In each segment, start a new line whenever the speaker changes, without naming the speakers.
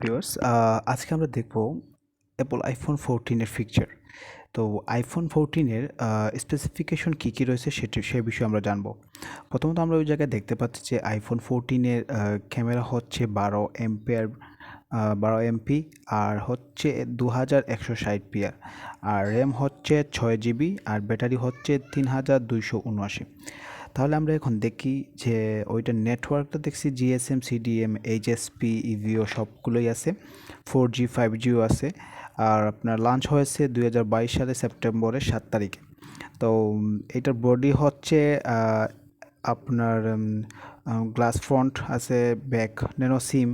Viewers, আজকে আমরা দেখব অ্যাপল আইফোন 14 এর ফিচার। তো আইফোন 14 এর স্পেসিফিকেশন কী রয়েছে সে বিষয়ে আমরা জানব। প্রথমত আমরা ওই জায়গায় দেখতে পাচ্ছি যে আইফোন 14 এর ক্যামেরা হচ্ছে 12 এমপিআর, 12 এমপি, আর হচ্ছে 2160 পিআর, আর র্যাম হচ্ছে 6 জিবি, আর ব্যাটারি হচ্ছে 3279। তাহলে আমরা এখন দেখি যে ওইটার নেটওয়ার্কটা দেখছি জিএসএম, সিডিএম, এইচএসপি, ইভিও সবগুলোই আছে, 4G 5Gও আছে। আর আপনার লঞ্চ হয়েছে 2022 সালে সেপ্টেম্বরের 7 তারিখে। তো এটার বডি হচ্ছে আপনার গ্লাস ফ্রন্ট আছে, ব্যাক ন্যানো সিম।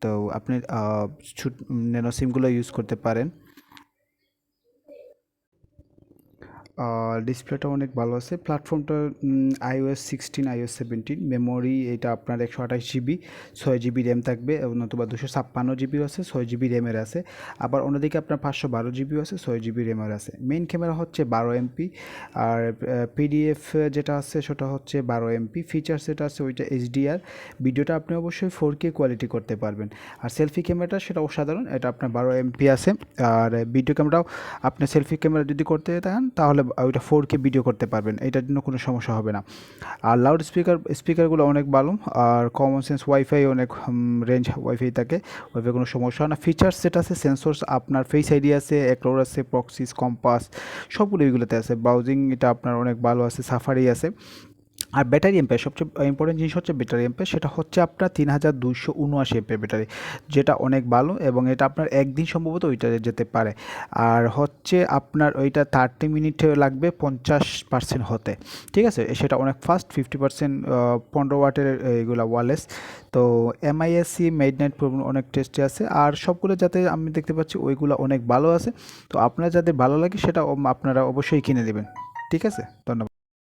তো আপনি ন্যানো সিমগুলো ইউজ করতে পারেন। ডিসপ্লেটা অনেক ভালো আছে। প্ল্যাটফর্মটা iOS 16, iOS 17। মেমোরি এটা আপনার 128 জিবি, 6 জিবি র্যাম থাকবে, নতুবা 256 জিবিও আছে, 6 জিবি র্যামের আছে। আবার অন্যদিকে আপনার 512 জিবিও আছে, 6 জিবি র্যামের আছে। মেইন ক্যামেরা হচ্ছে 12 এমপি, আর পিডিএফ যেটা আছে সেটা হচ্ছে 12 এমপি। ফিচার্স যেটা আছে ওইটা এইচডিআর। ভিডিওটা আপনি অবশ্যই 4K কোয়ালিটি করতে পারবেন। আর সেলফি ক্যামেরাটা সেটা অসাধারণ, এটা আপনার 12 এমপি আছে। আর ভিডিও ক্যামেরাও আপনি সেলফি ক্যামেরা যদি করতে চান তাহলে ওইটা 4K ভিডিও করতে পারবেন, এটার জন্য কোনো সমস্যা হবে না। আর লাউড স্পিকারগুলো অনেক ভালো, আর কমন সেন্স ওয়াইফাই অনেক রেঞ্জ ওয়াইফাই থাকে, ওয়াইফাই কোনো সমস্যা হয় না। ফিচার্স যেটা আছে সেন্সর, আপনার ফেস আইডি আছে, অ্যাক্লোর আছে, প্রক্সিস, কম্পাস, সবগুলো এইগুলোতে আছে। ব্রাউজিং এটা আপনার অনেক ভালো আছে, সাফারি আছে। আর ব্যাটারি এম্পেয়ার, সবচেয়ে ইম্পর্টেন্ট জিনিস হচ্ছে ব্যাটারি এম্পেয়ার, সেটা হচ্ছে আপনার 3279 এমপেয়ার ব্যাটারি, যেটা অনেক ভালো, এবং এটা আপনার একদিন সম্ভবত ওইটা যেতে পারে। আর হচ্ছে আপনার ওইটা 30 মিনিট লাগবে 50% হতে, ঠিক আছে। সেটা অনেক ফাস্ট, 50%, 15 ওয়াটের এইগুলা ওয়ারলেস। তো এমআইএসসি মেডনাইট প্রবলেম অনেক টেস্টে আছে, আর সবগুলো যাতে আমি দেখতে পাচ্ছি ওইগুলো অনেক ভালো আছে। তো আপনার যাদের ভালো লাগে সেটা আপনারা অবশ্যই কিনে নেবেন, ঠিক আছে। ধন্যবাদ।